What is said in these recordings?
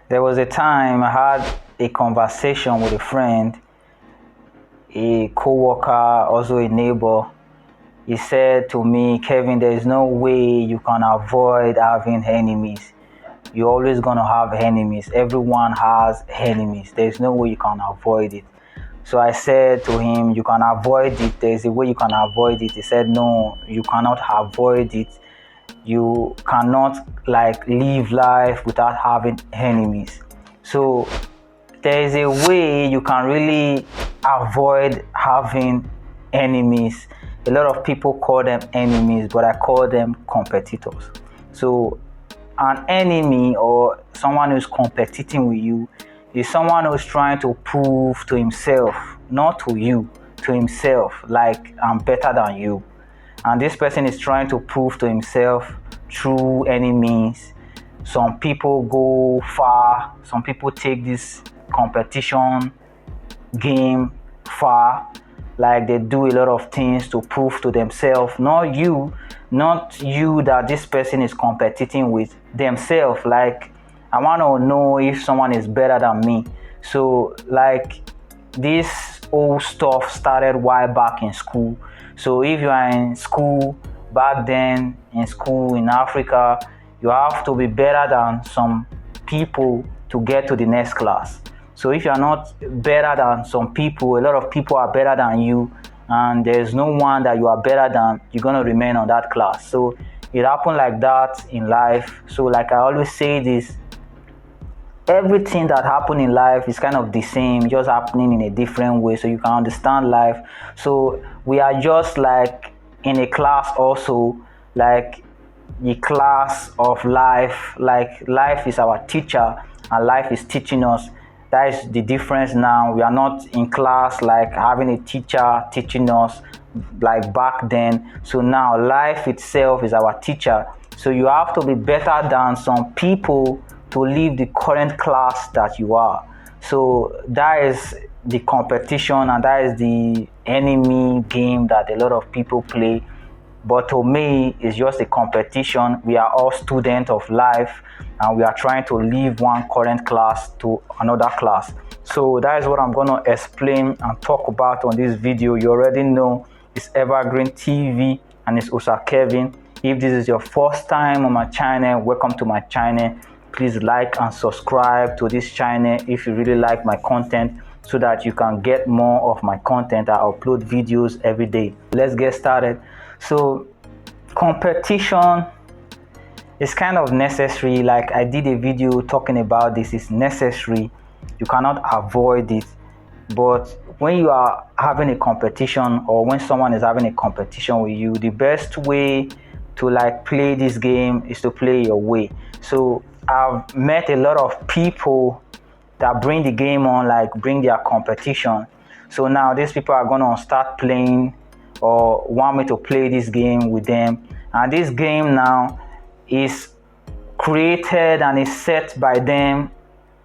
There was a time I had a conversation with a friend, a co-worker, also a neighbor. He said to me, Kevin, there is no way you can avoid having enemies. You're always going to have enemies. Everyone has enemies. There's no way you can avoid it. So I said to him, you can avoid it. There's a way you can avoid it. He said, no, you cannot avoid it. You cannot live life without having enemies. So there is a way you can really avoid having enemies. A lot of people call them enemies, but I call them competitors. So an enemy or someone who's competing with you is someone who's trying to prove to himself, not to you, to himself, like I'm better than you. And this person is trying to prove to himself through any means. Some people go far, some people take this competition game far, like they do a lot of things to prove to themselves, not you that this person is competing with, themselves. Like, I want to know if someone is better than me. So this whole stuff started while back in school. So if you are in school back then, in school in Africa, you have to be better than some people to get to the next class. So if you are not better than some people, a lot of people are better than you, and there's no one that you are better than, you're going to remain on that class. So it happened like that in life. So like I always say this, everything that happened in life is kind of the same, just happening in a different way, so you can understand life. So we are just like in a class also, like the class of life. Like life is our teacher and life is teaching us. That is the difference now. We are not in class like having a teacher teaching us like back then. So now life itself is our teacher. So you have to be better than some people to leave the current class that you are. So that is the competition, and that is the enemy game that a lot of people play. But to me, it's just a competition. We are all students of life, and we are trying to leave one current class to another class. So that is what I'm going to explain and talk about on this video. You already know it's Evergreen TV and it's Usa Kevin. If this is your first time on my channel, welcome to my channel. Please like and subscribe to this channel if you really like my content, so that you can get more of my content. I upload videos every day. Let's get started. So competition is kind of necessary. Like I did a video talking about this. It's necessary. You cannot avoid it. But when you are having a competition, or when someone is having a competition with you, the best way to play this game is to play your way. So I've met a lot of people that bring the game on, bring their competition. So now these people are going to start playing or want me to play this game with them. And this game now is created and is set by them.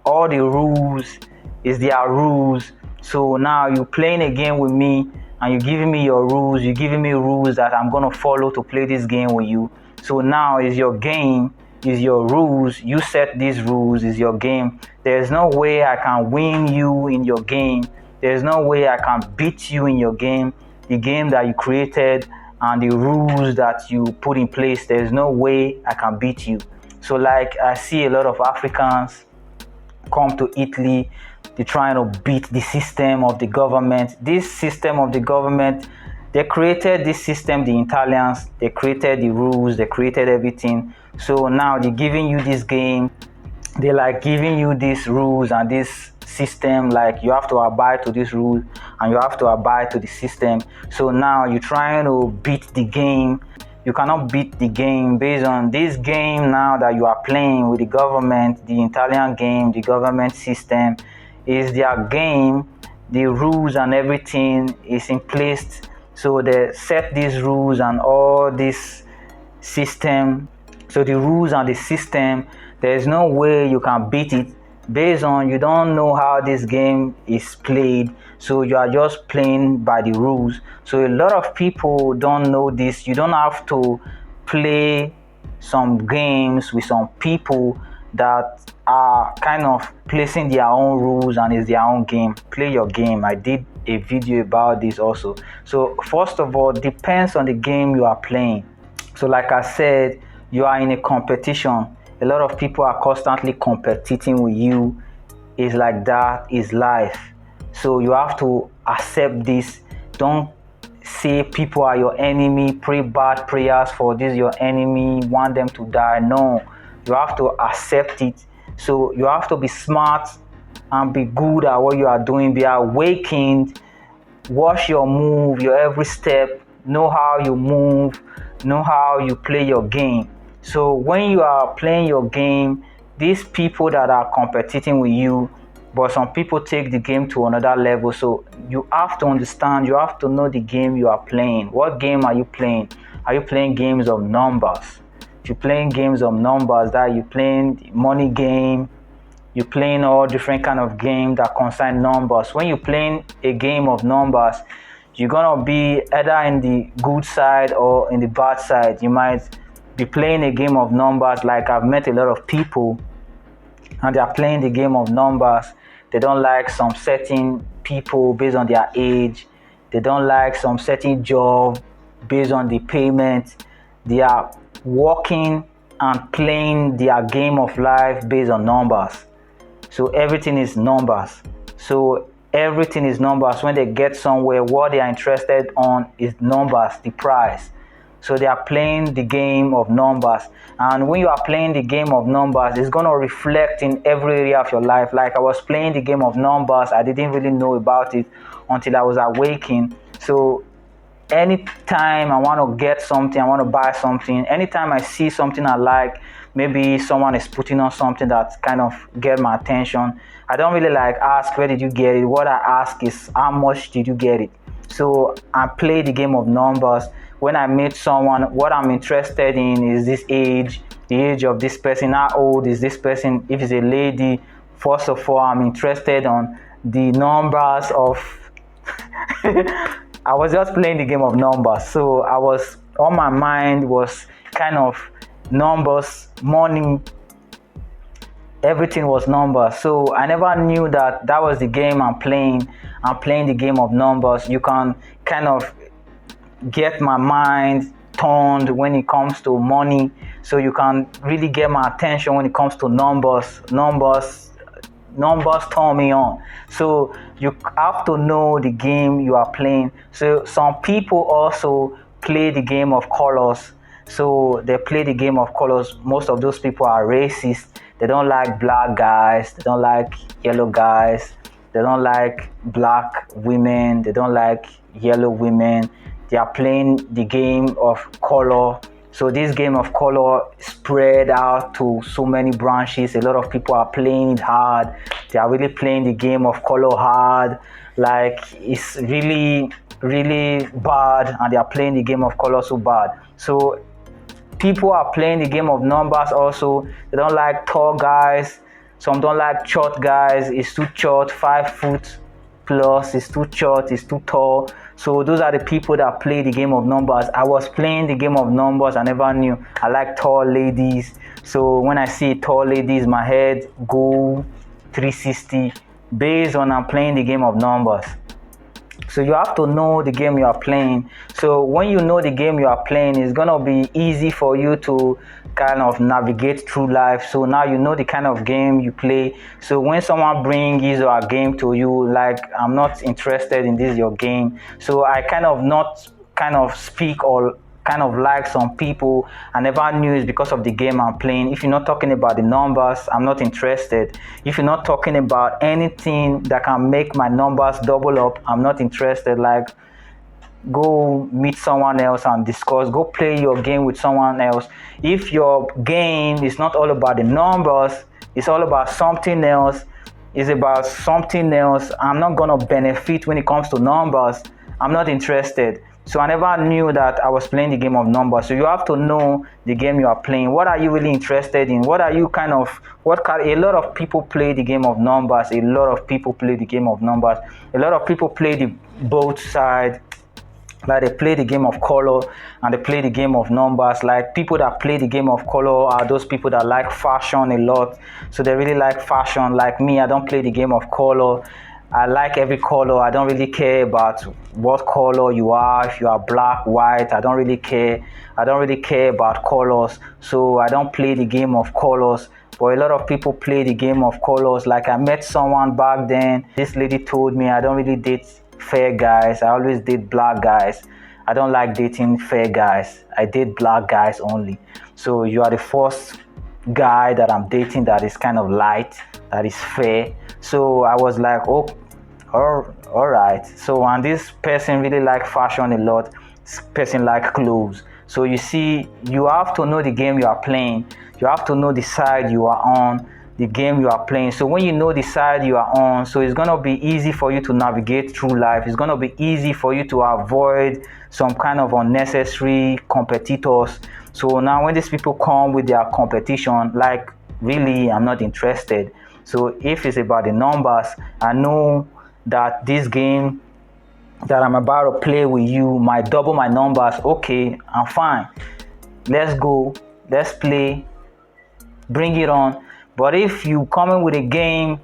All the rules is their rules. So now you're playing a game with me and you're giving me your rules. You're giving me rules that I'm going to follow to play this game with you. So now is your game, is your rules. You set these rules, is your game. There's no way I can win you in your game. There's no way I can beat you in your game. The game that you created and the rules that you put in place, there's no way I can beat you. So I see a lot of Africans come to Italy, they're trying to beat the system of the government. This system of the government, they created this system, the Italians, they created the rules, they created everything. So now they're giving you this game, they're giving you these rules and this system, you have to abide to this rule and you have to abide to the system. So now you're trying to beat the game. You cannot beat the game based on this game now that you are playing with the government. The Italian game, the government system is their game. The rules and everything is in place. So they set these rules and all this system. So the rules and the system, there's no way you can beat it based on you don't know how this game is played. So you are just playing by the rules. So a lot of people don't know this. You don't have to play some games with some people that are kind of placing their own rules and it's their own game. Play your game. I did a video about this also. So first of all, depends on the game you are playing. So like I said, you are in a competition. A lot of people are constantly competing with you. It's like that is life. So you have to accept this. Don't say people are your enemy, pray bad prayers for this your enemy, want them to die. No, you have to accept it. So you have to be smart and be good at what you are doing. Be awakened. Watch your move, your every step. Know how you move. Know how you play your game. So when you are playing your game, these people that are competing with you, but some people take the game to another level. So you have to understand, you have to know the game you are playing. What game are you playing? Are you playing games of numbers? If you're playing games of numbers, that you're playing money game, you're playing all different kind of games that concern numbers. When you're playing a game of numbers, you're gonna be either in the good side or in the bad side. You might be playing a game of numbers. Like I've met a lot of people and they are playing the game of numbers. They don't like some certain people based on their age. They don't like some certain job based on the payment. They are working and playing their game of life based on numbers. So everything is numbers. So everything is numbers. When they get somewhere, what they are interested on is numbers, the price. So they are playing the game of numbers. And when you are playing the game of numbers, it's going to reflect in every area of your life. Like I was playing the game of numbers, I didn't really know about it until I was awakened. So anytime I want to get something, I want to buy something, anytime I see something I like, maybe someone is putting on something that kind of get my attention, I don't really like ask, where did you get it? What I ask is, how much did you get it? So I play the game of numbers. When I meet someone, what I'm interested in is this age, the age of this person, how old is this person? If it's a lady, first of all, I'm interested on the numbers of I was just playing the game of numbers. So I was, on my mind was kind of numbers, money, everything was numbers. So I never knew that that was the game I'm playing. I'm playing the game of numbers. You can kind of get my mind turned when it comes to money. So you can really get my attention when it comes to numbers turn me on. So you have to know the game you are playing. So some people also play the game of colors. So they play the game of colors. Most of those people are racist. They don't like black guys. They don't like yellow guys. They don't like black women. They don't like yellow women. They are playing the game of color. So this game of color spread out to so many branches. A lot of people are playing it hard. They are really playing the game of color hard. Like it's really, really bad, and they are playing the game of color so bad. So people are playing the game of numbers also. They don't like tall guys. Some don't like short guys. It's too short, 5 foot plus. It's too short, it's too tall. So those are the people that play the game of numbers. I was playing the game of numbers. I never knew. I like tall ladies. So when I see tall ladies, my head go 360 based on I'm playing the game of numbers. So you have to know the game you are playing. So when you know the game you are playing, it's going to be easy for you to kind of navigate through life. So now you know the kind of game you play. So when someone brings his or her game to you, like, I'm not interested in this your game. So I kind of not kind of speak or kind of like some people. I never knew it's because of the game I'm playing. If you're not talking about the numbers, I'm not interested. If you're not talking about anything that can make my numbers double up, I'm not interested. Like, go meet someone else and discuss. Go play your game with someone else. If your game is not all about the numbers, it's all about something else, it's about something else, I'm not going to benefit when it comes to numbers. I'm not interested. So I never knew that I was playing the game of numbers. So you have to know the game you are playing. What are you really interested in? What are you kind of, a lot of people play the game of numbers. A lot of people play the game of numbers. A lot of people play the both sides. Like they play the game of color and they play the game of numbers. Like people that play the game of color are those people that like fashion a lot. So they really like fashion. Like me, I don't play the game of color. I like every color. I don't really care about what color you are. If you are black, white, I don't really care. I don't really care about colors. So I don't play the game of colors. But a lot of people play the game of colors. Like I met someone back then. This lady told me I don't really date fair guys. I always date black guys. I don't like dating fair guys. I date black guys only. So you are the first guy that I'm dating that is kind of light, that is fair. So I was like, oh, all right. So and this person really like fashion a lot. This person like clothes. So you see, you have to know the game you are playing. You have to know the side you are on, the game you are playing. So when you know the side you are on, so it's gonna be easy for you to navigate through life. It's gonna be easy for you to avoid some kind of unnecessary competitors. So now when these people come with their competition, like really I'm not interested. So if it's about the numbers, I know that this game that I'm about to play with you might double my numbers. Okay, I'm fine. Let's go. Let's play. Bring it on. But if you come in with a game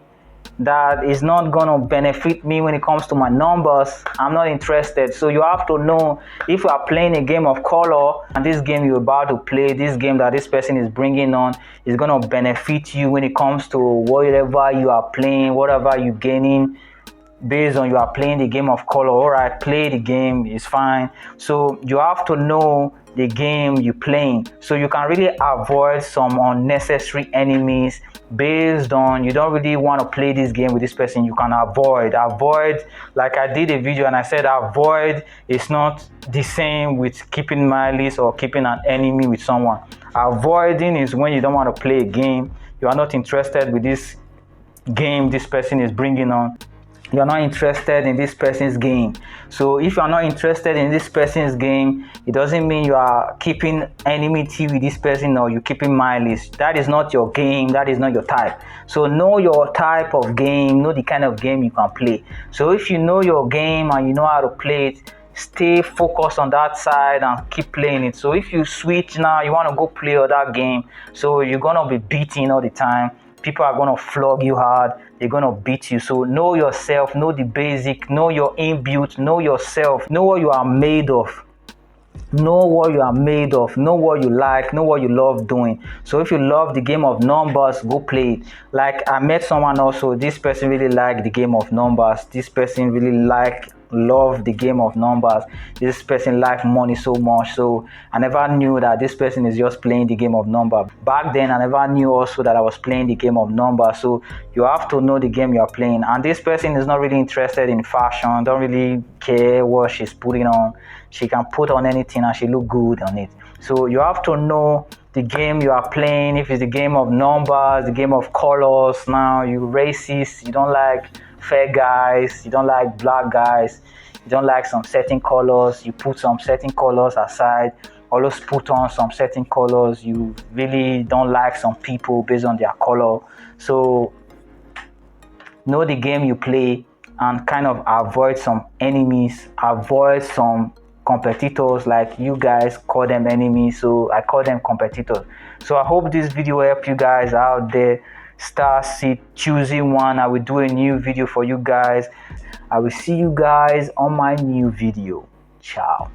that is not gonna benefit me when it comes to my numbers, I'm not interested. So you have to know, if you are playing a game of color and this game you're about to play, this game that this person is bringing on is gonna benefit you when it comes to whatever you are playing, whatever you're gaining based on you are playing the game of color. All right, play the game, is fine. So you have to know the game you're playing, so you can really avoid some unnecessary enemies based on you don't really want to play this game with this person. You can avoid, like I did a video and I said avoid is not the same with keeping malice or keeping an enemy with someone. Avoiding is when you don't want to play a game, you are not interested with this game this person is bringing on. You're not interested in this person's game. So if you're not interested in this person's game, it doesn't mean you are keeping enmity with this person or you're keeping malice. That is not your game. That is not your type. So know your type of game, know the kind of game you can play. So if you know your game and you know how to play it, stay focused on that side and keep playing it. So if you switch now, you want to go play other game, so you're going to be beating all the time. People are going to flog you hard. They're going to beat you. So know yourself, know the basic, know your inbuilt, know yourself, know what you are made of. Know what you are made of, know what you like, know what you love doing. So if you love the game of numbers, go play it. Like I met someone also, this person really liked the game of numbers. This person really love the game of numbers. This person liked money so much, so I never knew that this person is just playing the game of numbers. Back then I never knew also that I was playing the game of numbers. So you have to know the game you are playing. And this person is not really interested in fashion, don't really care what she's putting on. She can put on anything and she look good on it. So you have to know the game you are playing. If it's the game of numbers, the game of colors, now you racist, you don't like fair guys, you don't like black guys, you don't like some certain colors, you put some certain colors aside, always put on some certain colors. You really don't like some people based on their color. So know the game you play and kind of avoid some enemies, avoid some competitors. Like you guys call them enemies, so I call them competitors. So I hope this video helped you guys out there. Start choosing one. I will do a new video for you guys. I will see you guys on my new video. Ciao.